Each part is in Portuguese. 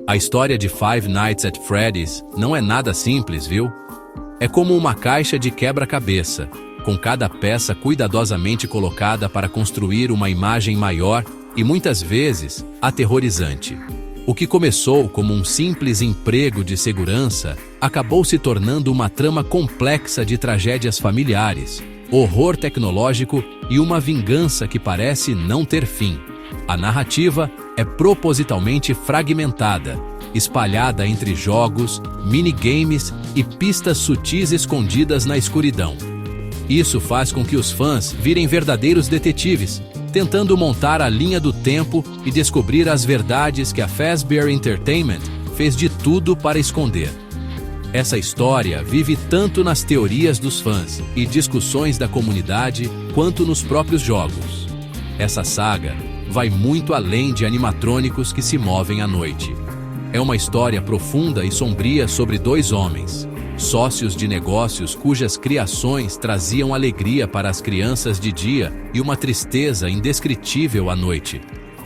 A história de Five Nights at Freddy's não é nada simples, viu? É como uma caixa de quebra-cabeça, com cada peça cuidadosamente colocada para construir uma imagem maior e muitas vezes aterrorizante. O que começou como um simples emprego de segurança acabou se tornando uma trama complexa de tragédias familiares, horror tecnológico e uma vingança que parece não ter fim. A narrativa é propositalmente fragmentada, espalhada entre jogos, minigames e pistas sutis escondidas na escuridão. Isso faz com que os fãs virem verdadeiros detetives, tentando montar a linha do tempo e descobrir as verdades que a Fazbear Entertainment fez de tudo para esconder. Essa história vive tanto nas teorias dos fãs e discussões da comunidade, quanto nos próprios jogos. Essa saga vai muito além de animatrônicos que se movem à noite. É uma história profunda e sombria sobre dois homens, sócios de negócios cujas criações traziam alegria para as crianças de dia e uma tristeza indescritível à noite.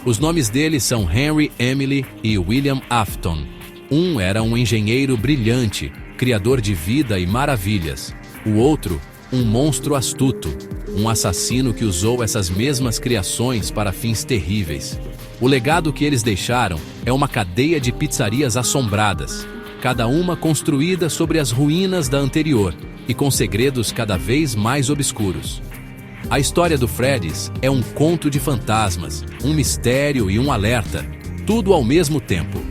Os nomes deles são Henry, Emily e William Afton. Um era um engenheiro brilhante, criador de vida e maravilhas. O outro, um monstro astuto, um assassino que usou essas mesmas criações para fins terríveis. O legado que eles deixaram é uma cadeia de pizzarias assombradas, cada uma construída sobre as ruínas da anterior e com segredos cada vez mais obscuros. A história do Freddy's é um conto de fantasmas, um mistério e um alerta, tudo ao mesmo tempo.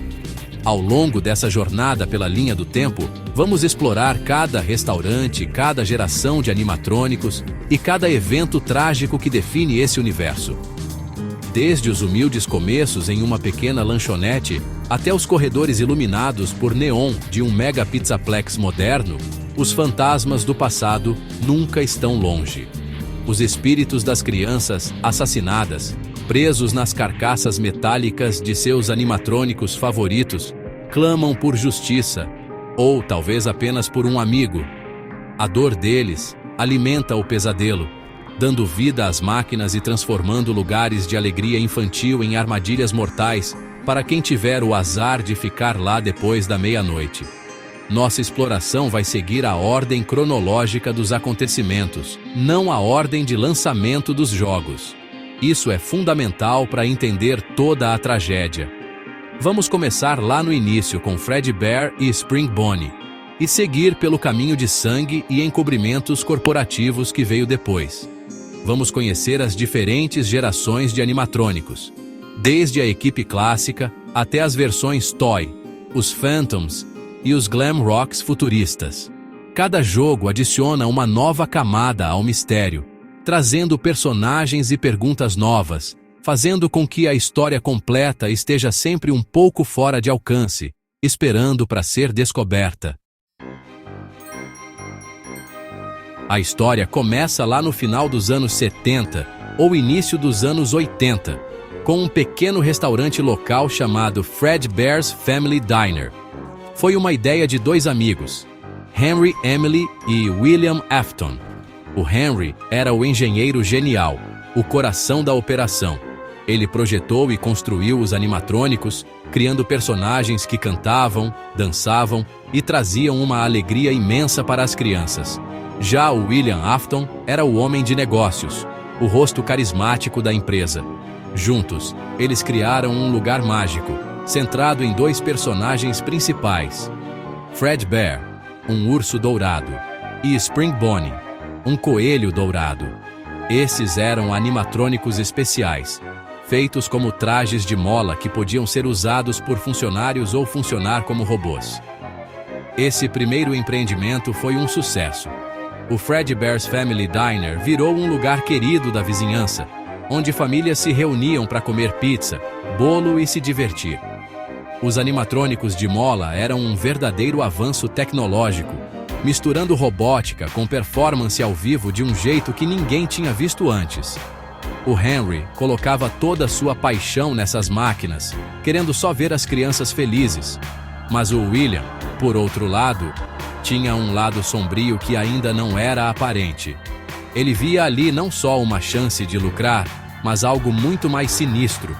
Ao longo dessa jornada pela linha do tempo, vamos explorar cada restaurante, cada geração de animatrônicos e cada evento trágico que define esse universo. Desde os humildes começos em uma pequena lanchonete até os corredores iluminados por neon de um mega pizzaplex moderno, os fantasmas do passado nunca estão longe. Os espíritos das crianças assassinadas, presos nas carcaças metálicas de seus animatrônicos favoritos, clamam por justiça, ou talvez apenas por um amigo. A dor deles alimenta o pesadelo, dando vida às máquinas e transformando lugares de alegria infantil em armadilhas mortais para quem tiver o azar de ficar lá depois da meia-noite. Nossa exploração vai seguir a ordem cronológica dos acontecimentos, não a ordem de lançamento dos jogos. Isso é fundamental para entender toda a tragédia. Vamos começar lá no início com Fredbear e Spring Bonnie, e seguir pelo caminho de sangue e encobrimentos corporativos que veio depois. Vamos conhecer as diferentes gerações de animatrônicos, desde a equipe clássica até as versões Toy, os Phantoms e os Glam Rocks futuristas. Cada jogo adiciona uma nova camada ao mistério, trazendo personagens e perguntas novas, fazendo com que a história completa esteja sempre um pouco fora de alcance, esperando para ser descoberta. A história começa lá no final dos anos 70 ou início dos anos 80, com um pequeno restaurante local chamado Fredbear's Family Diner. Foi uma ideia de dois amigos, Henry, Emily e William Afton. O Henry era o engenheiro genial, o coração da operação. Ele projetou e construiu os animatrônicos, criando personagens que cantavam, dançavam e traziam uma alegria imensa para as crianças. Já o William Afton era o homem de negócios, o rosto carismático da empresa. Juntos, eles criaram um lugar mágico, centrado em dois personagens principais: Fredbear, um urso dourado, e Spring Bonnie, um coelho dourado. Esses eram animatrônicos especiais, feitos como trajes de mola que podiam ser usados por funcionários ou funcionar como robôs. Esse primeiro empreendimento foi um sucesso. O Fredbear's Family Diner virou um lugar querido da vizinhança, onde famílias se reuniam para comer pizza, bolo e se divertir. Os animatrônicos de mola eram um verdadeiro avanço tecnológico, misturando robótica com performance ao vivo de um jeito que ninguém tinha visto antes. O Henry colocava toda a sua paixão nessas máquinas, querendo só ver as crianças felizes. Mas o William, por outro lado, tinha um lado sombrio que ainda não era aparente. Ele via ali não só uma chance de lucrar, mas algo muito mais sinistro: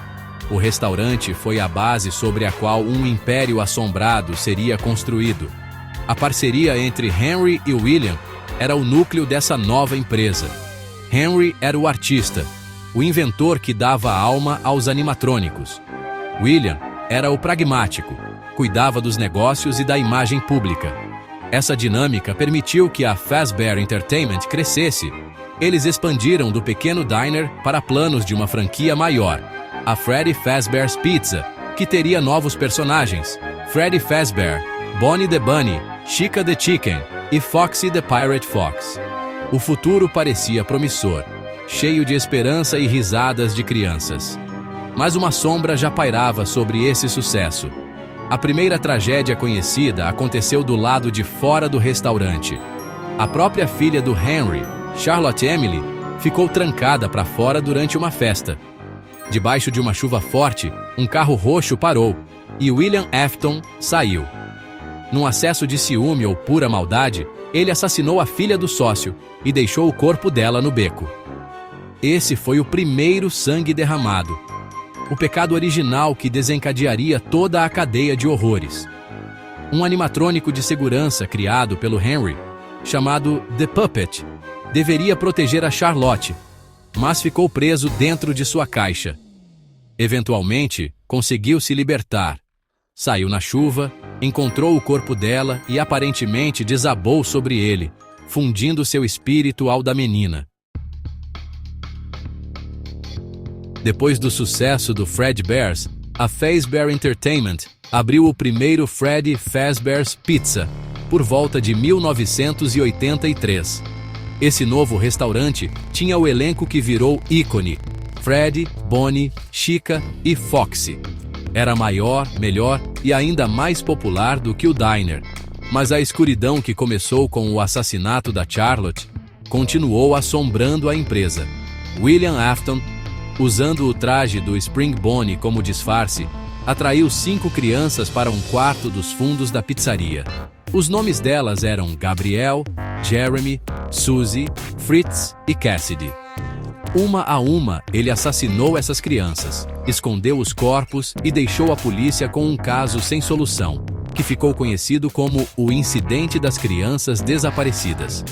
O restaurante foi a base sobre a qual um império assombrado seria construído. A parceria entre Henry e William era o núcleo dessa nova empresa. Henry era o artista, o inventor que dava alma aos animatrônicos. William era o pragmático, cuidava dos negócios e da imagem pública. Essa dinâmica permitiu que a Fazbear Entertainment crescesse. Eles expandiram do pequeno diner para planos de uma franquia maior, a Freddy Fazbear's Pizza, que teria novos personagens: Freddy Fazbear, Bonnie the Bunny, Chica the Chicken e Foxy the Pirate Fox. O futuro parecia promissor, cheio de esperança e risadas de crianças. Mas uma sombra já pairava sobre esse sucesso. A primeira tragédia conhecida aconteceu do lado de fora do restaurante. A própria filha do Henry, Charlotte Emily, ficou trancada para fora durante uma festa. Debaixo de uma chuva forte, um carro roxo parou e William Afton saiu. Num acesso de ciúme ou pura maldade, ele assassinou a filha do sócio e deixou o corpo dela no beco. Esse foi o primeiro sangue derramado, o pecado original que desencadearia toda a cadeia de horrores. Um animatrônico de segurança criado pelo Henry, chamado The Puppet, deveria proteger a Charlotte, mas ficou preso dentro de sua caixa. Eventualmente, conseguiu se libertar. Saiu na chuva, encontrou o corpo dela e aparentemente desabou sobre ele, fundindo seu espírito ao da menina. Depois do sucesso do Fazbear's, a Fazbear Entertainment abriu o primeiro Freddy Fazbear's Pizza, por volta de 1983. Esse novo restaurante tinha o elenco que virou ícone: Freddy, Bonnie, Chica e Foxy. Era maior, melhor e ainda mais popular do que o diner. Mas a escuridão que começou com o assassinato da Charlotte continuou assombrando a empresa. William Afton, usando o traje do Spring Bonnie como disfarce, atraiu 5 crianças para um quarto dos fundos da pizzaria. Os nomes delas eram Gabrielle, Jeremy, Suzy, Fritz e Cassidy. Uma a uma, ele assassinou essas crianças, escondeu os corpos e deixou a polícia com um caso sem solução, que ficou conhecido como o Incidente das Crianças Desaparecidas.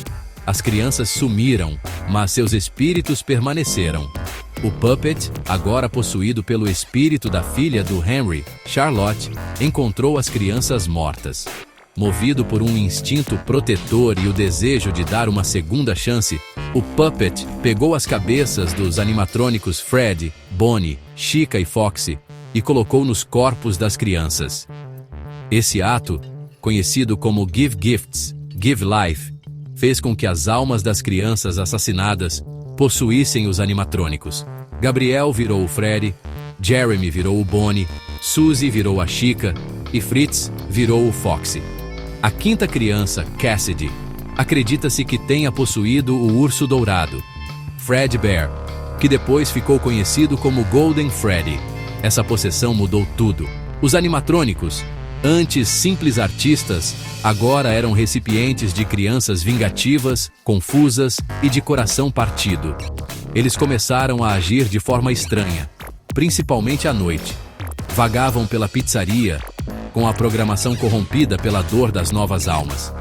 As crianças sumiram, mas seus espíritos permaneceram. O Puppet, agora possuído pelo espírito da filha do Henry, Charlotte, encontrou as crianças mortas. Movido por um instinto protetor e o desejo de dar uma segunda chance, o Puppet pegou as cabeças dos animatrônicos Freddy, Bonnie, Chica e Foxy e colocou nos corpos das crianças. Esse ato, conhecido como Give Gifts, Give Life, fez com que as almas das crianças assassinadas possuíssem os animatrônicos. Gabriel virou o Freddy, Jeremy virou o Bonnie, Suzy virou a Chica e Fritz virou o Foxy. A quinta criança, Cassidy, acredita-se que tenha possuído o urso dourado, Fredbear, que depois ficou conhecido como Golden Freddy. Essa possessão mudou tudo. Os animatrônicos, antes simples artistas, agora eram recipientes de crianças vingativas, confusas e de coração partido. Eles começaram a agir de forma estranha, principalmente à noite. Vagavam pela pizzaria, com a programação corrompida pela dor das novas almas.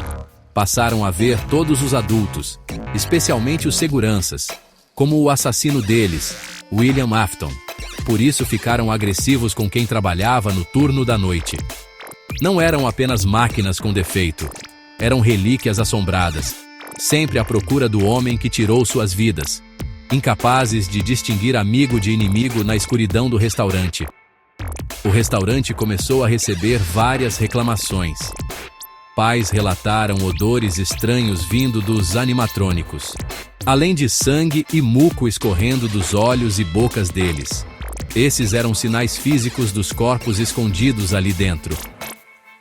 Passaram a ver todos os adultos, especialmente os seguranças, como o assassino deles, William Afton. Por isso ficaram agressivos com quem trabalhava no turno da noite. Não eram apenas máquinas com defeito, eram relíquias assombradas, sempre à procura do homem que tirou suas vidas, incapazes de distinguir amigo de inimigo na escuridão do restaurante. O restaurante começou a receber várias reclamações. Pais relataram odores estranhos vindo dos animatrônicos, além de sangue e muco escorrendo dos olhos e bocas deles. Esses eram sinais físicos dos corpos escondidos ali dentro.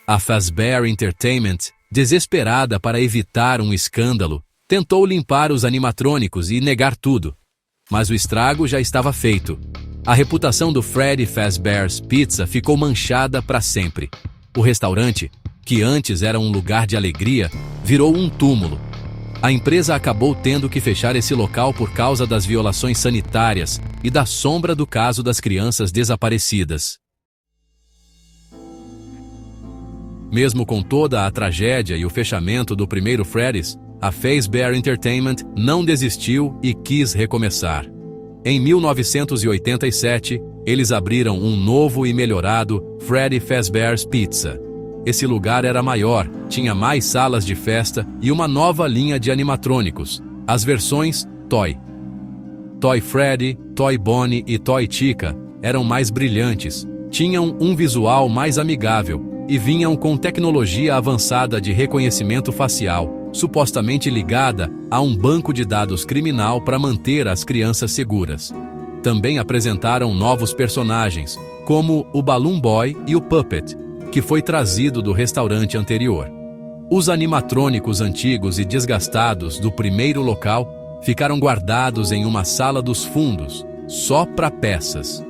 A Fazbear Entertainment, desesperada para evitar um escândalo, tentou limpar os animatrônicos e negar tudo. Mas o estrago já estava feito. A reputação do Freddy Fazbear's Pizza ficou manchada para sempre. O restaurante, que antes era um lugar de alegria, virou um túmulo. A empresa acabou tendo que fechar esse local por causa das violações sanitárias e da sombra do caso das crianças desaparecidas. Mesmo com toda a tragédia e o fechamento do primeiro Freddy's, a Fazbear Entertainment não desistiu e quis recomeçar. Em 1987, eles abriram um novo e melhorado Freddy Fazbear's Pizza. Esse lugar era maior, tinha mais salas de festa e uma nova linha de animatrônicos, as versões Toy. Toy Freddy, Toy Bonnie e Toy Chica eram mais brilhantes, tinham um visual mais amigável e vinham com tecnologia avançada de reconhecimento facial, supostamente ligada a um banco de dados criminal para manter as crianças seguras. Também apresentaram novos personagens, como o Balloon Boy e o Puppet, que foi trazido do restaurante anterior. Os animatrônicos antigos e desgastados do primeiro local ficaram guardados em uma sala dos fundos, só para peças.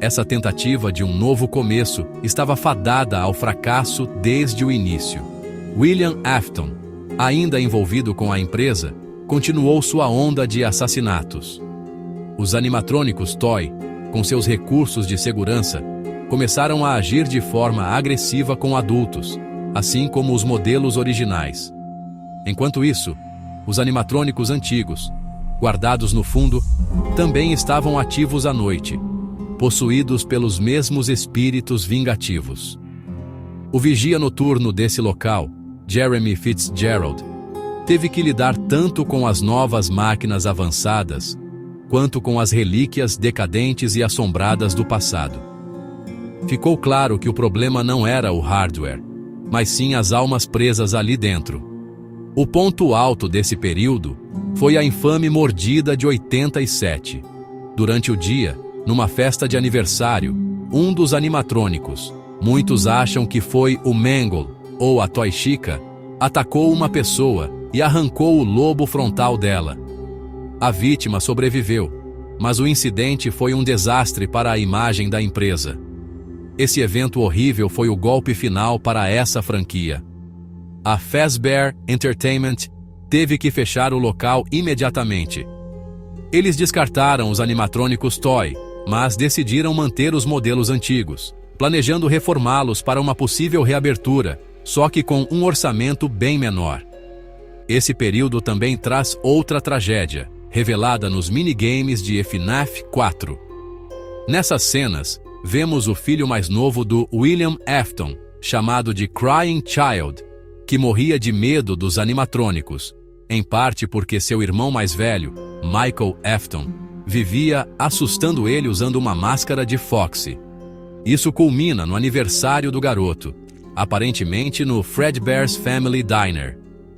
Essa tentativa de um novo começo estava fadada ao fracasso desde o início. William Afton, ainda envolvido com a empresa, continuou sua onda de assassinatos. Os animatrônicos Toy, com seus recursos de segurança, começaram a agir de forma agressiva com adultos, assim como os modelos originais. Enquanto isso, os animatrônicos antigos, guardados no fundo, também estavam ativos à noite, possuídos pelos mesmos espíritos vingativos. O vigia noturno desse local, Jeremy Fitzgerald, teve que lidar tanto com as novas máquinas avançadas, quanto com as relíquias decadentes e assombradas do passado. Ficou claro que o problema não era o hardware, mas sim as almas presas ali dentro. O ponto alto desse período foi a infame mordida de 87. Durante o dia, numa festa de aniversário, um dos animatrônicos, muitos acham que foi o Mangle ou a Toy Chica, atacou uma pessoa e arrancou o lobo frontal dela. A vítima sobreviveu, mas o incidente foi um desastre para a imagem da empresa. Esse evento horrível foi o golpe final para essa franquia. A Fazbear Entertainment teve que fechar o local imediatamente. Eles descartaram os animatrônicos Toy, mas decidiram manter os modelos antigos, planejando reformá-los para uma possível reabertura, só que com um orçamento bem menor. Esse período também traz outra tragédia, revelada nos minigames de FNAF 4. Nessas cenas, vemos o filho mais novo do William Afton, chamado de Crying Child, que morria de medo dos animatrônicos, em parte porque seu irmão mais velho, Michael Afton, vivia assustando ele usando uma máscara de Foxy. Isso culmina no aniversário do garoto, aparentemente no Fredbear's Family Diner.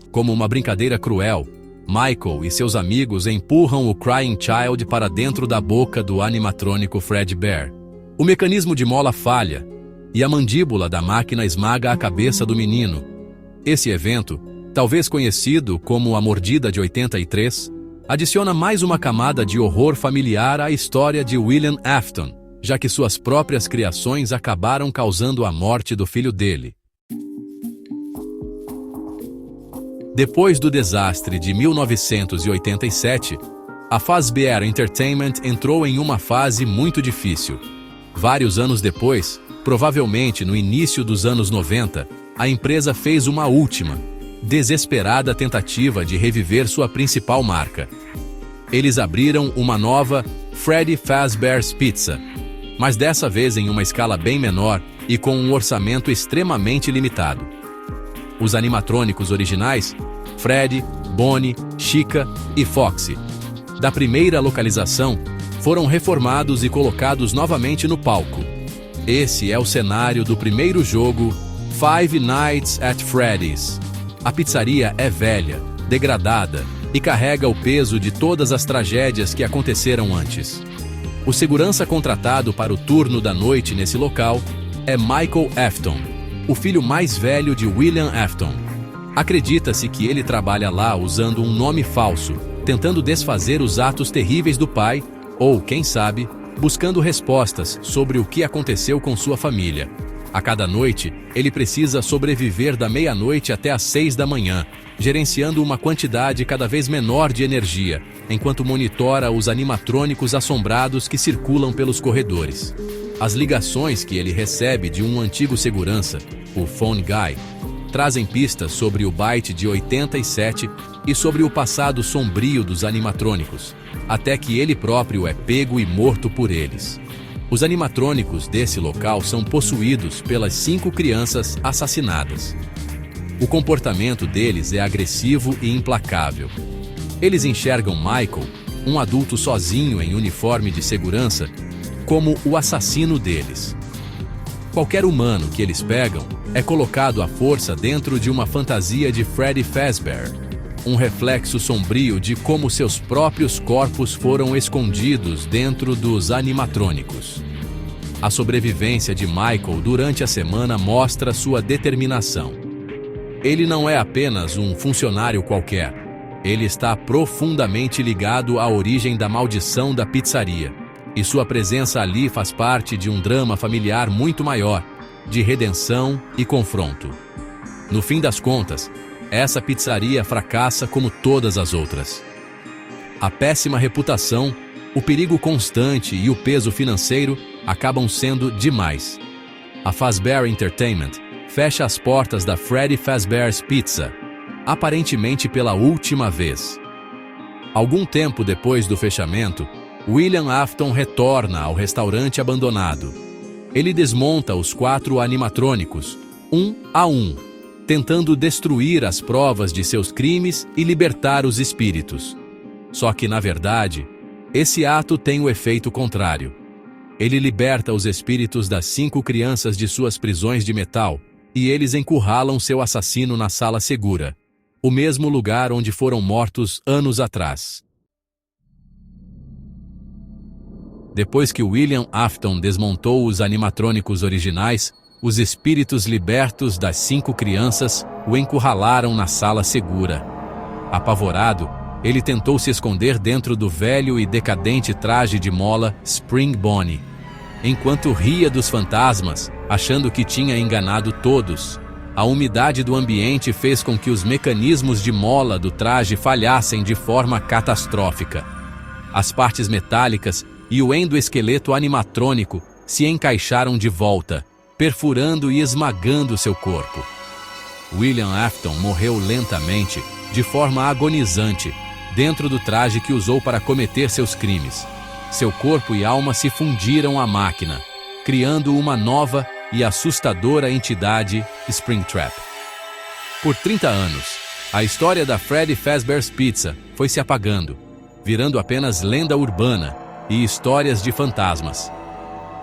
Como uma brincadeira cruel, Michael e seus amigos empurram o Crying Child para dentro da boca do animatrônico Fredbear. O mecanismo de mola falha, e a mandíbula da máquina esmaga a cabeça do menino. Esse evento, talvez conhecido como a mordida de 83, adiciona mais uma camada de horror familiar à história de William Afton, já que suas próprias criações acabaram causando a morte do filho dele. Depois do desastre de 1987, a Fazbear Entertainment entrou em uma fase muito difícil. Vários anos depois, provavelmente no início dos anos 90, a empresa fez uma última, desesperada tentativa de reviver sua principal marca. Eles abriram uma nova Freddy Fazbear's Pizza, mas dessa vez em uma escala bem menor e com um orçamento extremamente limitado. Os animatrônicos originais, Freddy, Bonnie, Chica e Foxy, da primeira localização, foram reformados e colocados novamente no palco. Esse é o cenário do primeiro jogo, Five Nights at Freddy's. A pizzaria é velha, degradada e carrega o peso de todas as tragédias que aconteceram antes. O segurança contratado para o turno da noite nesse local é Michael Afton, o filho mais velho de William Afton. Acredita-se que ele trabalha lá usando um nome falso, tentando desfazer os atos terríveis do pai, ou, quem sabe, buscando respostas sobre o que aconteceu com sua família. A cada noite, ele precisa sobreviver da meia-noite até às 6 da manhã, gerenciando uma quantidade cada vez menor de energia, enquanto monitora os animatrônicos assombrados que circulam pelos corredores. As ligações que ele recebe de um antigo segurança, o Phone Guy, trazem pistas sobre o Byte de 87 e sobre o passado sombrio dos animatrônicos, até que ele próprio é pego e morto por eles. Os animatrônicos desse local são possuídos pelas 5 crianças assassinadas. O comportamento deles é agressivo e implacável. Eles enxergam Michael, um adulto sozinho em uniforme de segurança, como o assassino deles. Qualquer humano que eles pegam é colocado à força dentro de uma fantasia de Freddy Fazbear, um reflexo sombrio de como seus próprios corpos foram escondidos dentro dos animatrônicos. A sobrevivência de Michael durante a semana mostra sua determinação. Ele não é apenas um funcionário qualquer. Ele está profundamente ligado à origem da maldição da pizzaria, e sua presença ali faz parte de um drama familiar muito maior, de redenção e confronto. No fim das contas, essa pizzaria fracassa como todas as outras. A péssima reputação, o perigo constante e o peso financeiro acabam sendo demais. A Fazbear Entertainment fecha as portas da Freddy Fazbear's Pizza, aparentemente pela última vez. Algum tempo depois do fechamento, William Afton retorna ao restaurante abandonado. Ele desmonta os 4 animatrônicos, um a um, tentando destruir as provas de seus crimes e libertar os espíritos. Só que, na verdade, esse ato tem o efeito contrário. Ele liberta os espíritos das 5 crianças de suas prisões de metal, e eles encurralam seu assassino na sala segura, o mesmo lugar onde foram mortos anos atrás. Depois que William Afton desmontou os animatrônicos originais, os espíritos libertos das 5 crianças o encurralaram na sala segura. Apavorado, ele tentou se esconder dentro do velho e decadente traje de mola Spring Bonnie, enquanto ria dos fantasmas, achando que tinha enganado todos. A umidade do ambiente fez com que os mecanismos de mola do traje falhassem de forma catastrófica. As partes metálicas e o endoesqueleto animatrônico se encaixaram de volta, perfurando e esmagando seu corpo. William Afton morreu lentamente, de forma agonizante, dentro do traje que usou para cometer seus crimes. Seu corpo e alma se fundiram à máquina, criando uma nova e assustadora entidade, Springtrap. Por 30 anos, a história da Freddy Fazbear's Pizza foi se apagando, virando apenas lenda urbana e histórias de fantasmas.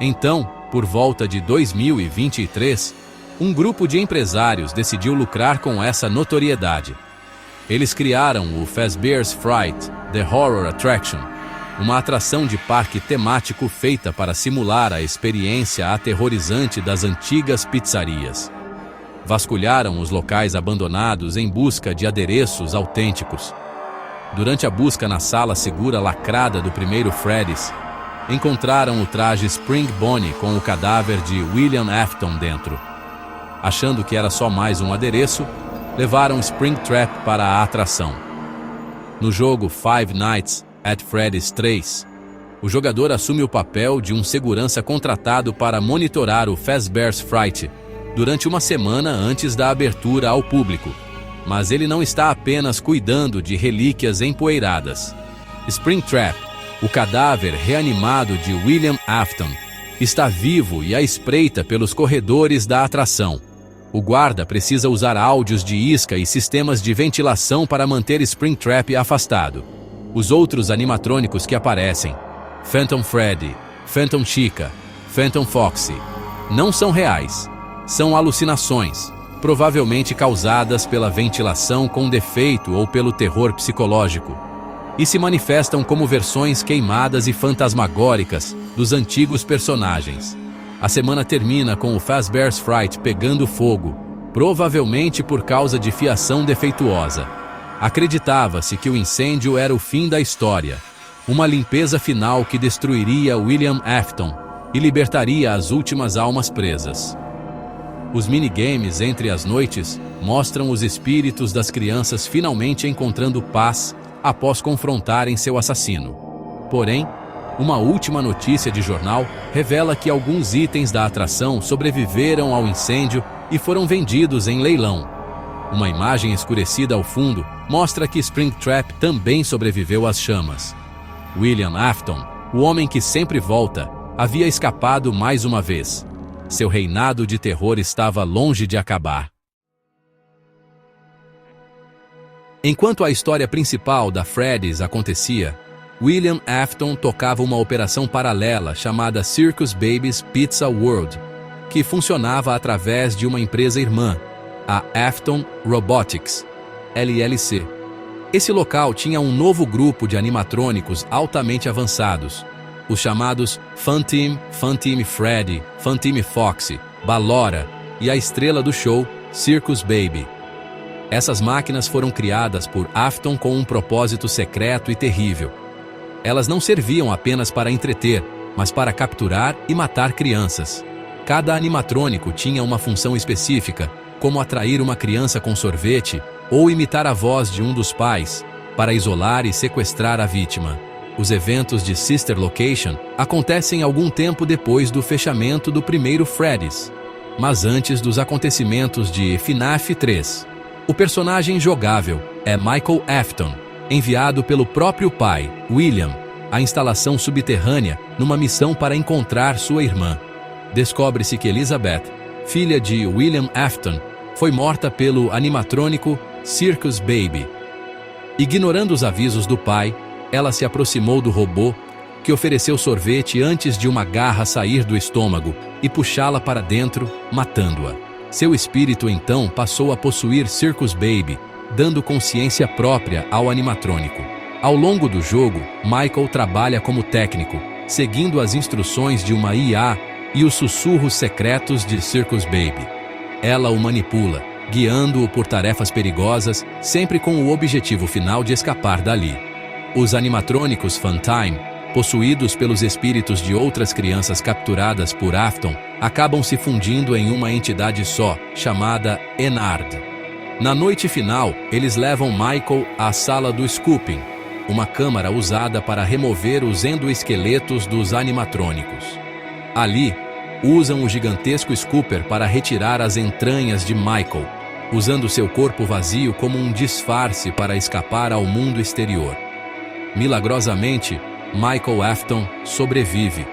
Então, por volta de 2023, um grupo de empresários decidiu lucrar com essa notoriedade. Eles criaram o Fazbear's Fright, The Horror Attraction, uma atração de parque temático feita para simular a experiência aterrorizante das antigas pizzarias. Vasculharam os locais abandonados em busca de adereços autênticos. Durante a busca na sala segura lacrada do primeiro Freddy's, encontraram o traje Spring Bonnie com o cadáver de William Afton dentro. Achando que era só mais um adereço, levaram Springtrap para a atração. No jogo Five Nights at Freddy's 3, o jogador assume o papel de um segurança contratado para monitorar o Fazbear's Fright durante uma semana antes da abertura ao público. Mas ele não está apenas cuidando de relíquias empoeiradas. Springtrap, o cadáver reanimado de William Afton, está vivo e à espreita pelos corredores da atração. O guarda precisa usar áudios de isca e sistemas de ventilação para manter Springtrap afastado. Os outros animatrônicos que aparecem, Phantom Freddy, Phantom Chica, Phantom Foxy, não são reais. São alucinações, provavelmente causadas pela ventilação com defeito ou pelo terror psicológico, e se manifestam como versões queimadas e fantasmagóricas dos antigos personagens. A semana termina com o Fazbear's Fright pegando fogo, provavelmente por causa de fiação defeituosa. Acreditava-se que o incêndio era o fim da história, uma limpeza final que destruiria William Afton e libertaria as últimas almas presas. Os minigames entre as noites mostram os espíritos das crianças finalmente encontrando paz após confrontarem seu assassino. Porém, uma última notícia de jornal revela que alguns itens da atração sobreviveram ao incêndio e foram vendidos em leilão. Uma imagem escurecida ao fundo mostra que Springtrap também sobreviveu às chamas. William Afton, o homem que sempre volta, havia escapado mais uma vez. Seu reinado de terror estava longe de acabar. Enquanto a história principal da Freddy's acontecia, William Afton tocava uma operação paralela chamada Circus Baby's Pizza World, que funcionava através de uma empresa irmã, a Afton Robotics, LLC. Esse local tinha um novo grupo de animatrônicos altamente avançados, os chamados Fun Team Freddy, Fun Team Foxy, Ballora e a estrela do show, Circus Baby. Essas máquinas foram criadas por Afton com um propósito secreto e terrível. Elas não serviam apenas para entreter, mas para capturar e matar crianças. Cada animatrônico tinha uma função específica, como atrair uma criança com sorvete ou imitar a voz de um dos pais, para isolar e sequestrar a vítima. Os eventos de Sister Location acontecem algum tempo depois do fechamento do primeiro Freddy's, mas antes dos acontecimentos de FNAF 3. O personagem jogável é Michael Afton, enviado pelo próprio pai, William, à instalação subterrânea numa missão para encontrar sua irmã. Descobre-se que Elizabeth, filha de William Afton, foi morta pelo animatrônico Circus Baby. Ignorando os avisos do pai, ela se aproximou do robô, que ofereceu sorvete antes de uma garra sair do estômago e puxá-la para dentro, matando-a. Seu espírito então passou a possuir Circus Baby, dando consciência própria ao animatrônico. Ao longo do jogo, Michael trabalha como técnico, seguindo as instruções de uma IA e os sussurros secretos de Circus Baby. Ela o manipula, guiando-o por tarefas perigosas, sempre com o objetivo final de escapar dali. Os animatrônicos Funtime, possuídos pelos espíritos de outras crianças capturadas por Afton, acabam se fundindo em uma entidade só, chamada Enard. Na noite final, eles levam Michael à sala do Scooping, uma câmara usada para remover os endoesqueletos dos animatrônicos. Ali, usam o gigantesco Scooper para retirar as entranhas de Michael, usando seu corpo vazio como um disfarce para escapar ao mundo exterior. Milagrosamente, Michael Afton sobrevive.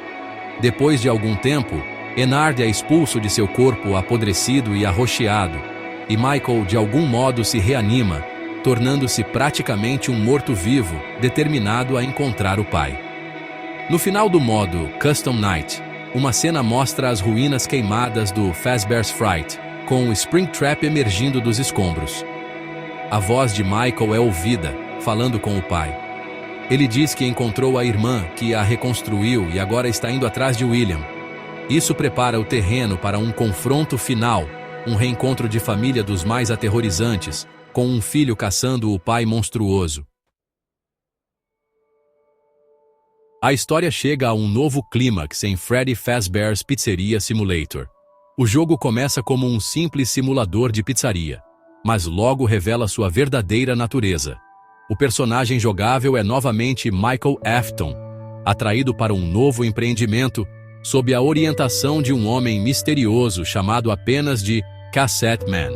Depois de algum tempo, Enard é expulso de seu corpo apodrecido e arroxeado, e Michael de algum modo se reanima, tornando-se praticamente um morto-vivo, determinado a encontrar o pai. No final do modo Custom Night, uma cena mostra as ruínas queimadas do Fazbear's Fright, com o Springtrap emergindo dos escombros. A voz de Michael é ouvida, falando com o pai. Ele diz que encontrou a irmã, que a reconstruiu e agora está indo atrás de William. Isso prepara o terreno para um confronto final, um reencontro de família dos mais aterrorizantes, com um filho caçando o pai monstruoso. A história chega a um novo clímax em Freddy Fazbear's Pizzeria Simulator. O jogo começa como um simples simulador de pizzaria, mas logo revela sua verdadeira natureza. O personagem jogável é novamente Michael Afton, atraído para um novo empreendimento sob a orientação de um homem misterioso chamado apenas de Cassette Man.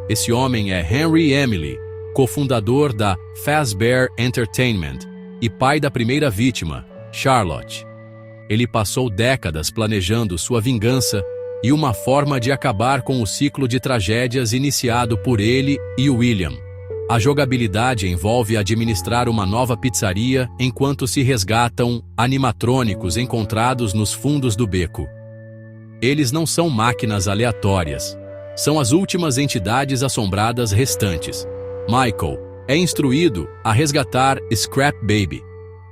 Esse homem é Henry Emily, cofundador da Fazbear Entertainment e pai da primeira vítima, Charlotte. Ele passou décadas planejando sua vingança e uma forma de acabar com o ciclo de tragédias iniciado por ele e William. A jogabilidade envolve administrar uma nova pizzaria enquanto se resgatam animatrônicos encontrados nos fundos do beco. Eles não são máquinas aleatórias. São as últimas entidades assombradas restantes. Michael é instruído a resgatar Scrap Baby,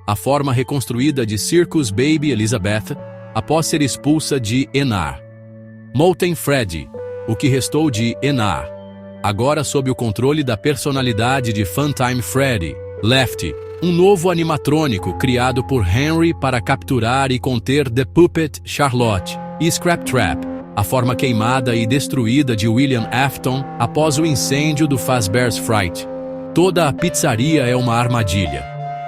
a forma reconstruída de Circus Baby Elizabeth, após ser expulsa de Enard. Molten Freddy, o que restou de Enard, agora sob o controle da personalidade de Funtime Freddy, Lefty, um novo animatrônico criado por Henry para capturar e conter The Puppet Charlotte, e Scrap Trap, a forma queimada e destruída de William Afton após o incêndio do Fazbear's Fright. Toda a pizzaria é uma armadilha.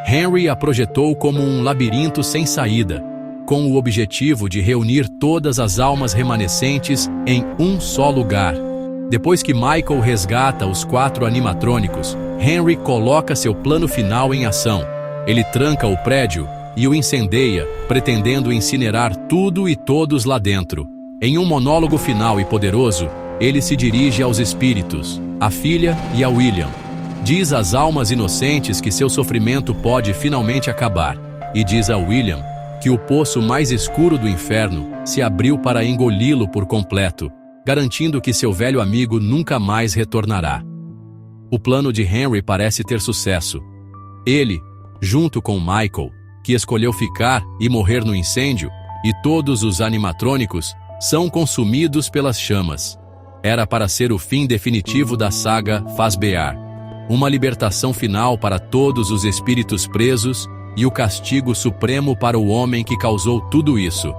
Henry a projetou como um labirinto sem saída, com o objetivo de reunir todas as almas remanescentes em um só lugar. Depois que Michael resgata os 4 animatrônicos, Henry coloca seu plano final em ação. Ele tranca o prédio e o incendeia, pretendendo incinerar tudo e todos lá dentro. Em um monólogo final e poderoso, ele se dirige aos espíritos, à filha e a William. Diz às almas inocentes que seu sofrimento pode finalmente acabar, e diz a William que o poço mais escuro do inferno se abriu para engoli-lo por completo, garantindo que seu velho amigo nunca mais retornará. O plano de Henry parece ter sucesso. Ele, junto com Michael, que escolheu ficar e morrer no incêndio, e todos os animatrônicos, são consumidos pelas chamas. Era para ser o fim definitivo da saga Fazbear, uma libertação final para todos os espíritos presos e o castigo supremo para o homem que causou tudo isso.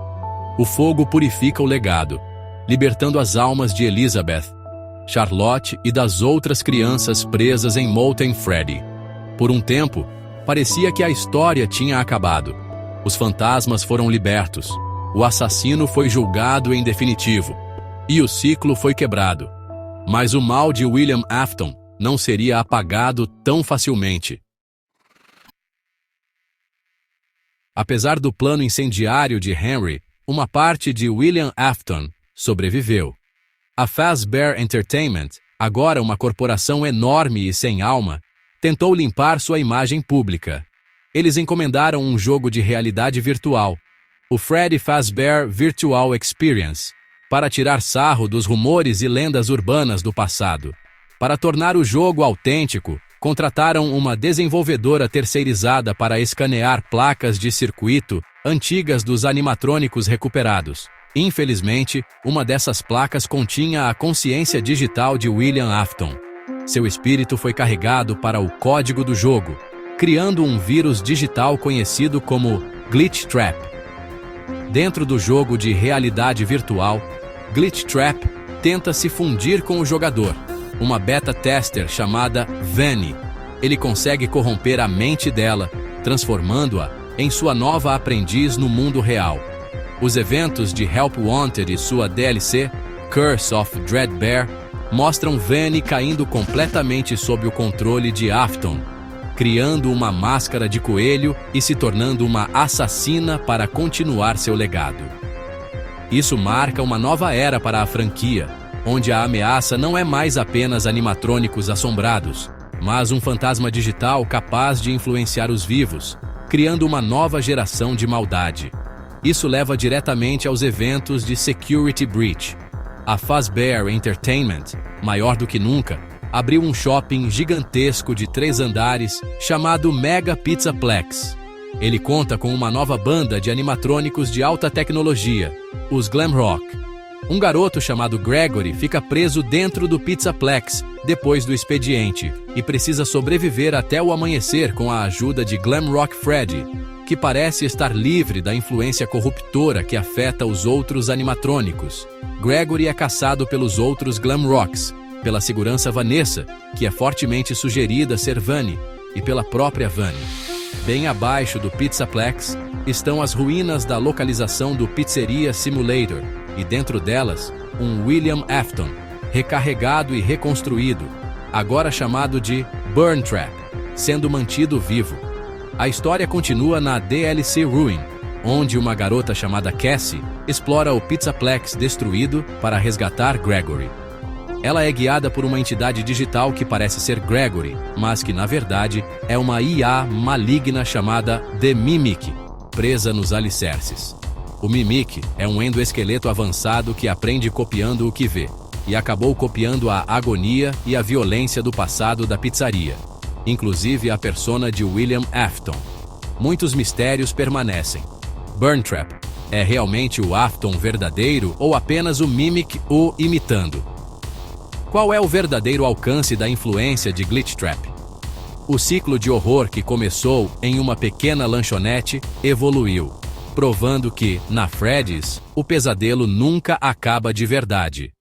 O fogo purifica o legado, libertando as almas de Elizabeth, Charlotte e das outras crianças presas em Molten Freddy. Por um tempo, parecia que a história tinha acabado. Os fantasmas foram libertos, o assassino foi julgado em definitivo, e o ciclo foi quebrado. Mas o mal de William Afton não seria apagado tão facilmente. Apesar do plano incendiário de Henry, uma parte de William Afton sobreviveu. A Fazbear Entertainment, agora uma corporação enorme e sem alma, tentou limpar sua imagem pública. Eles encomendaram um jogo de realidade virtual, o Freddy Fazbear Virtual Experience, para tirar sarro dos rumores e lendas urbanas do passado. Para tornar o jogo autêntico, contrataram uma desenvolvedora terceirizada para escanear placas de circuito antigas dos animatrônicos recuperados. Infelizmente, uma dessas placas continha a consciência digital de William Afton. Seu espírito foi carregado para o código do jogo, criando um vírus digital conhecido como Glitch Trap. Dentro do jogo de realidade virtual, Glitch Trap tenta se fundir com o jogador, uma beta-tester chamada Vanny. Ele consegue corromper a mente dela, transformando-a em sua nova aprendiz no mundo real. Os eventos de Help Wanted e sua DLC, Curse of Dreadbear, mostram Vanny caindo completamente sob o controle de Afton, criando uma máscara de coelho e se tornando uma assassina para continuar seu legado. Isso marca uma nova era para a franquia, onde a ameaça não é mais apenas animatrônicos assombrados, mas um fantasma digital capaz de influenciar os vivos, criando uma nova geração de maldade. Isso leva diretamente aos eventos de Security Breach. A Fazbear Entertainment, maior do que nunca, abriu um shopping gigantesco de 3 andares chamado Mega Pizzaplex. Ele conta com uma nova banda de animatrônicos de alta tecnologia, os Glamrock. Um garoto chamado Gregory fica preso dentro do Pizzaplex depois do expediente e precisa sobreviver até o amanhecer com a ajuda de Glamrock Freddy, que parece estar livre da influência corruptora que afeta os outros animatrônicos. Gregory é caçado pelos outros Glamrocks, pela segurança Vanessa, que é fortemente sugerida ser Vanny, e pela própria Vanny. Bem abaixo do Pizzaplex estão as ruínas da localização do Pizzeria Simulator, e dentro delas, um William Afton, recarregado e reconstruído, agora chamado de Burn Trap, sendo mantido vivo. A história continua na DLC Ruin, onde uma garota chamada Cassie explora o Pizzaplex destruído para resgatar Gregory. Ela é guiada por uma entidade digital que parece ser Gregory, mas que na verdade é uma IA maligna chamada The Mimic, presa nos alicerces. O Mimic é um endoesqueleto avançado que aprende copiando o que vê, e acabou copiando a agonia e a violência do passado da pizzaria, inclusive a persona de William Afton. Muitos mistérios permanecem. Burn Trap é realmente o Afton verdadeiro ou apenas o Mimic o imitando? Qual é o verdadeiro alcance da influência de Glitch Trap? O ciclo de horror que começou em uma pequena lanchonete evoluiu. provando que, na Freddy's, o pesadelo nunca acaba de verdade.